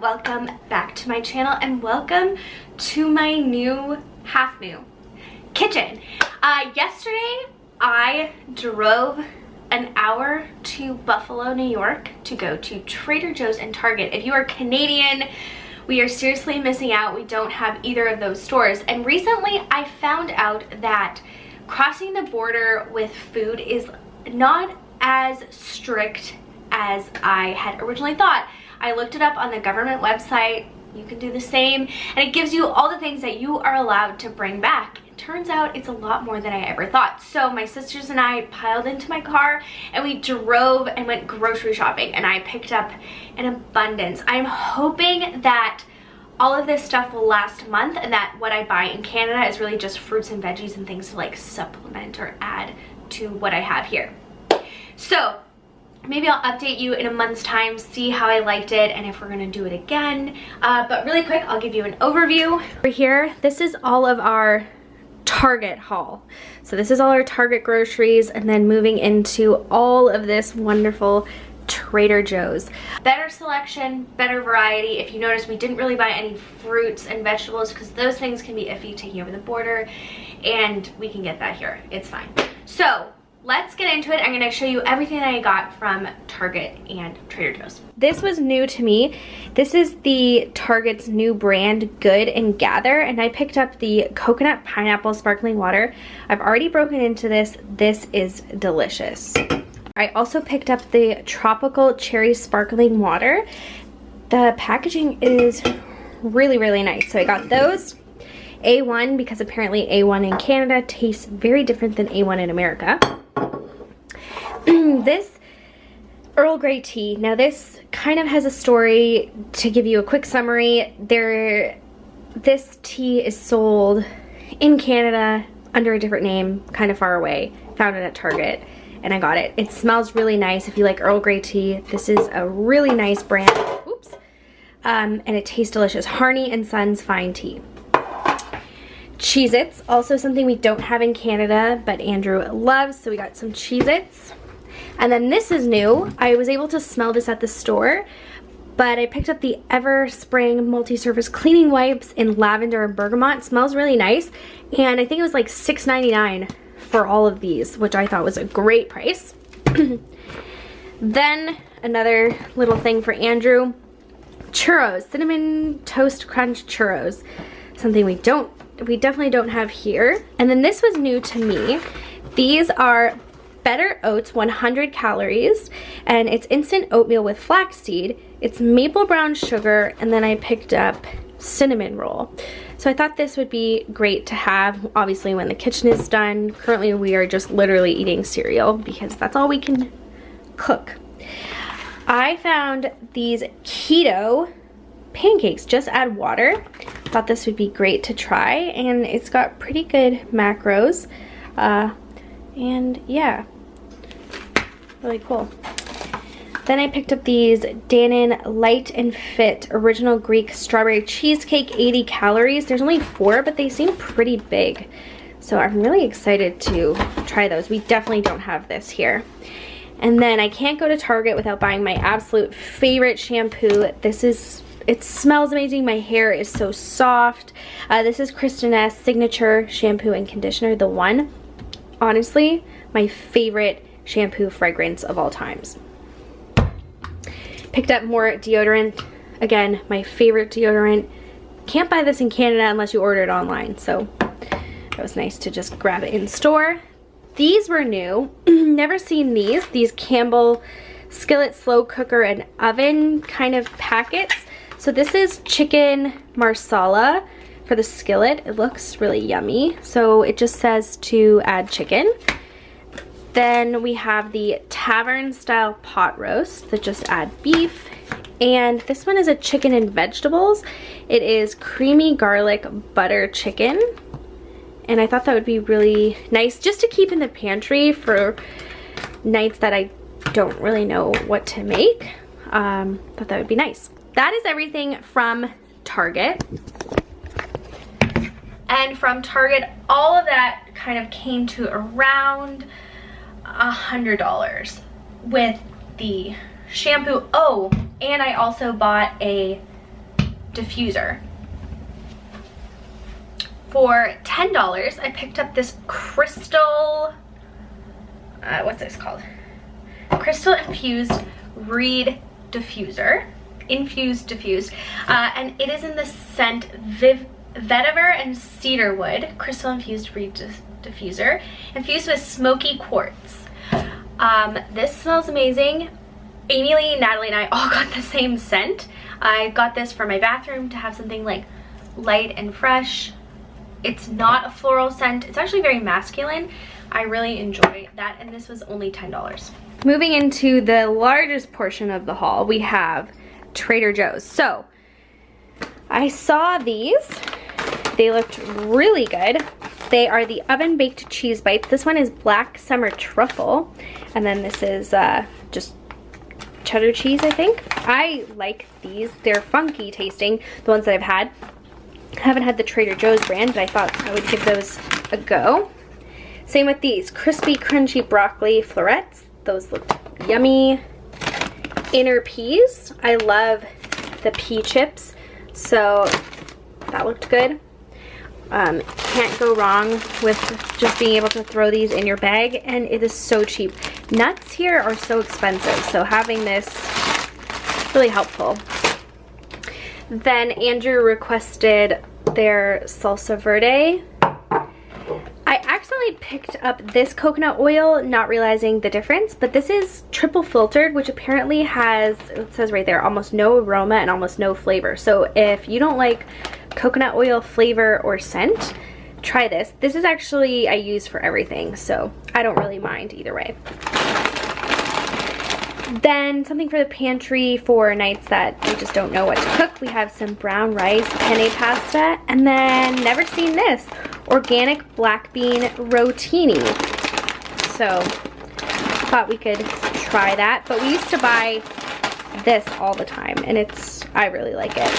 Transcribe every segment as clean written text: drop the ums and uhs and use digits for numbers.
welcome back to my channel and welcome to my half new kitchen. Yesterday I drove an hour to Buffalo, New York to go to Trader Joe's and Target. If you are Canadian, we are seriously missing out. We don't have either of those stores. And recently I found out that crossing the border with food is not as strict as I had originally thought. I looked it up on the government website. You can do the same, and it gives you all the things that you are allowed to bring back. It turns out it's a lot more than I ever thought. So my sisters and I piled into my car and we drove and went grocery shopping, and I picked up an abundance. I'm hoping that all of this stuff will last a month and that what I buy in Canada is really just fruits and veggies and things to like supplement or add to what I have here. So maybe I'll update you in a month's time, see how I liked it and if we're gonna do it again. But really quick, I'll give you an overview. Over here, this is all of our Target haul. So this is all our Target groceries, and then moving into all of this wonderful Trader Joe's. Better selection, better variety. If you notice, we didn't really buy any fruits and vegetables because those things can be iffy taking over the border, and we can get that here. It's fine. So let's get into it. I'm going to show you everything that I got from Target and Trader Joe's. This was new to me. This is the Target's new brand, Good and Gather, and I picked up the coconut pineapple sparkling water. I've already broken into this. This is delicious. I also picked up the tropical cherry sparkling water. The packaging is really, really nice. So I got those. A1, because apparently A1 in Canada tastes very different than A1 in America. This Earl Grey tea. Now this kind of has a story. To give you a quick summary, this tea is sold in Canada under a different name, kind of far away. Found it at Target and I got it. It smells really nice. If you like Earl Grey tea, this is a really nice brand. Oops. And it tastes delicious. Harney and Sons Fine Tea. Cheez-Its, also something we don't have in Canada, but Andrew loves, so we got some Cheez-Its. And then this is new. I was able to smell this at the store, but I picked up the Ever Spring multi-surface cleaning wipes in lavender and bergamot. It smells really nice, and I think it was like $6.99 for all of these, which I thought was a great price. Then another little thing for Andrew, churros, cinnamon toast crunch churros, something we definitely don't have here. And then this was new to me. These are Better Oats, 100 calories, and it's instant oatmeal with flaxseed. It's maple brown sugar, and then I picked up cinnamon roll. So I thought this would be great to have, obviously, when the kitchen is done. Currently, we are just literally eating cereal because that's all we can cook. I found these keto pancakes, just add water. Thought this would be great to try, and it's got pretty good macros. And yeah, really cool. Then I picked up these Dannon Light and Fit Original Greek Strawberry Cheesecake, 80 calories. There's only 4, but they seem pretty big. So I'm really excited to try those. We definitely don't have this here. And then I can't go to Target without buying my absolute favorite shampoo. It smells amazing. My hair is so soft. This is Kristen S. Signature Shampoo and Conditioner, the one. Honestly, my favorite shampoo fragrance of all times. Picked up more deodorant. Again, my favorite deodorant. Can't buy this in Canada unless you order it online, so it was nice to just grab it in store. These were new. Never seen these. These Campbell skillet, slow cooker, and oven kind of packets. So this is chicken marsala for the skillet. It looks really yummy. So it just says to add chicken. Then we have the tavern style pot roast that just add beef. And this one is a chicken and vegetables. It is creamy garlic butter chicken. And I thought that would be really nice just to keep in the pantry for nights that I don't really know what to make. Thought that would be nice. That is everything from Target. And from Target, all of that kind of came to around $100 with the shampoo. Oh, and I also bought a diffuser. For $10, I picked up this crystal, what's this called? Crystal infused reed diffuser. Infused, and it is in the scent vetiver and cedarwood. Crystal infused reed diffuser, infused with smoky quartz. This smells amazing. Amy Lee, Natalie, and I all got the same scent. I got this for my bathroom to have something like light and fresh. It's not a floral scent. It's actually very masculine. I really enjoy that, and this was only $10. Moving into the largest portion of the haul, we have Trader Joe's. So I saw these. They looked really good. They are the oven baked cheese bites. This one is black summer truffle, and then this is just cheddar cheese, I think. I like these. They're funky tasting, the ones that I've had. I haven't had the Trader Joe's brand, but I thought I would give those a go. Same with these crispy crunchy broccoli florets. Those look yummy. Inner peas. I love the pea chips, so that looked good. Can't go wrong with just being able to throw these in your bag, and it is so cheap. Nuts here are so expensive, so having this is really helpful. Then Andrew requested their salsa verde. I accidentally picked up this coconut oil, not realizing the difference, but this is triple filtered, which apparently has, it says right there, almost no aroma and almost no flavor. So if you don't like coconut oil flavor or scent, try this. This is actually I use for everything, so I don't really mind either way. Then something for the pantry for nights that we just don't know what to cook. We have some brown rice penne pasta, and then never seen this, organic black bean rotini. So thought we could try that, but we used to buy this all the time, and I really like it.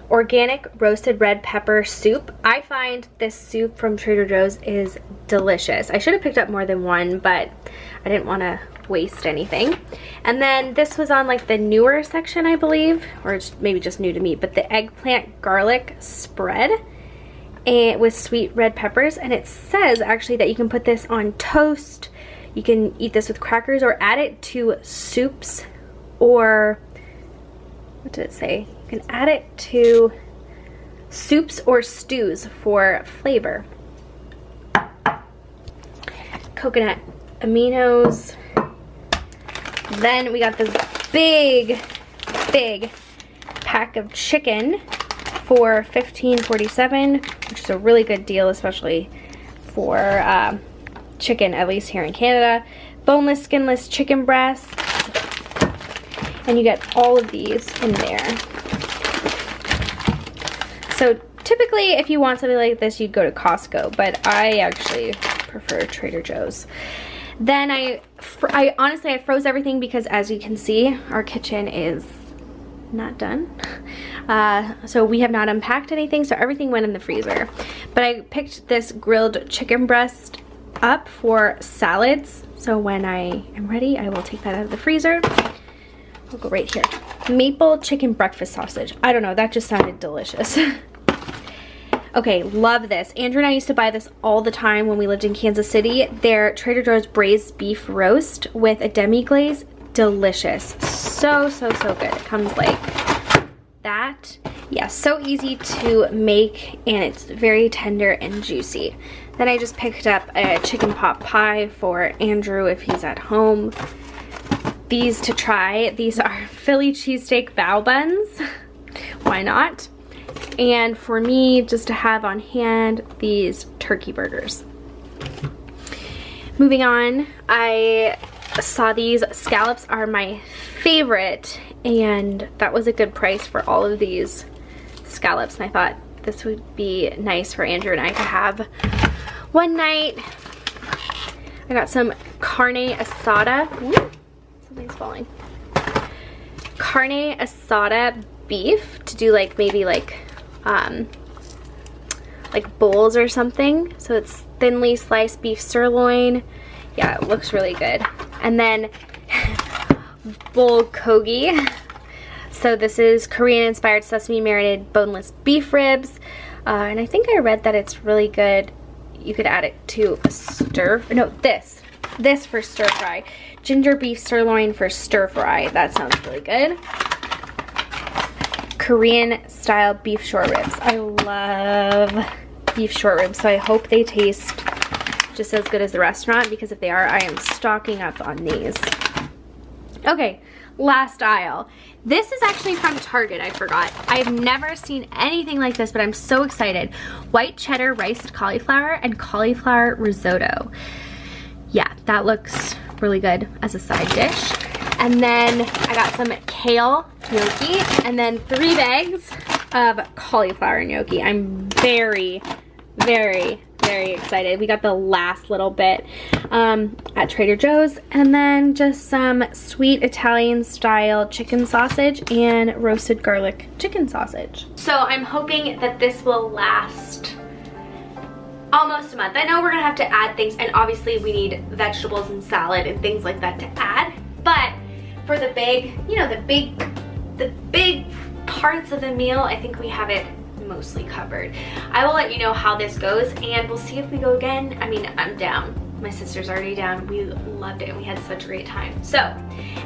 Organic roasted red pepper soup. I find this soup from Trader Joe's is delicious. I should have picked up more than one, but I didn't want to waste anything. And then this was on like the newer section, I believe, or it's maybe just new to me, but the eggplant garlic spread and with sweet red peppers. And it says actually that you can put this on toast. You can eat this with crackers or add it to soups, or what did it say? You can add it to soups or stews for flavor. Coconut aminos. Then we got this big pack of chicken for $15.47, which is a really good deal, especially for chicken, at least here in Canada. Boneless, skinless chicken breasts. And you get all of these in there. So typically if you want something like this, you'd go to Costco, but I actually prefer Trader Joe's. Then I honestly froze everything because, as you can see, our kitchen is not done. So we have not unpacked anything, so everything went in the freezer. But I picked this grilled chicken breast up for salads, so when I am ready, I will take that out of the freezer. I'll go right here. Maple chicken breakfast sausage. I don't know, that just sounded delicious. Okay, love this. Andrew and I used to buy this all the time when we lived in Kansas City. Their Trader Joe's braised beef roast with a demi-glaze. Delicious. So good. It comes like that. Yeah, so easy to make, and it's very tender and juicy. Then I just picked up a chicken pot pie for Andrew if he's at home. These to try. These are Philly cheesesteak bao buns. Why not? And for me, just to have on hand, these turkey burgers. Moving on, I saw these. Scallops are my favorite, and that was a good price for all of these scallops, and I thought this would be nice for Andrew and I to have one night. I got some carne asada. Ooh, something's falling. Carne asada beef to do like maybe like bowls or something. So it's thinly sliced beef sirloin. Yeah, it looks really good. And then bulgogi. So this is Korean inspired sesame marinated boneless beef ribs. And I think I read that it's really good. You could add it to a this for stir fry. Ginger beef sirloin for stir fry. That sounds really good. Korean style beef short ribs. I love beef short ribs, so I hope they taste just as good as the restaurant, because if they are, I am stocking up on these. Okay, last aisle. This is actually from Target, I forgot. I've never seen anything like this, but I'm so excited. White cheddar riced cauliflower and cauliflower risotto. Yeah, that looks really good as a side dish. And then I got some kale gnocchi, and then 3 bags of cauliflower gnocchi. I'm very, very, very excited. We got the last little bit at Trader Joe's, and then just some sweet Italian style chicken sausage and roasted garlic chicken sausage. So I'm hoping that this will last almost a month. I know we're gonna have to add things, and obviously we need vegetables and salad and things like that to add, but for the big, you know, the big parts of the meal, I think we have it mostly covered. I will let you know how this goes, and we'll see if we go again. I mean, I'm down. My sister's already down. We loved it and we had such a great time. So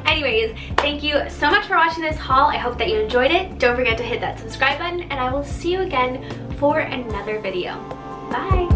anyways, thank you so much for watching this haul. I hope that you enjoyed it. Don't forget to hit that subscribe button, and I will see you again for another video. Bye.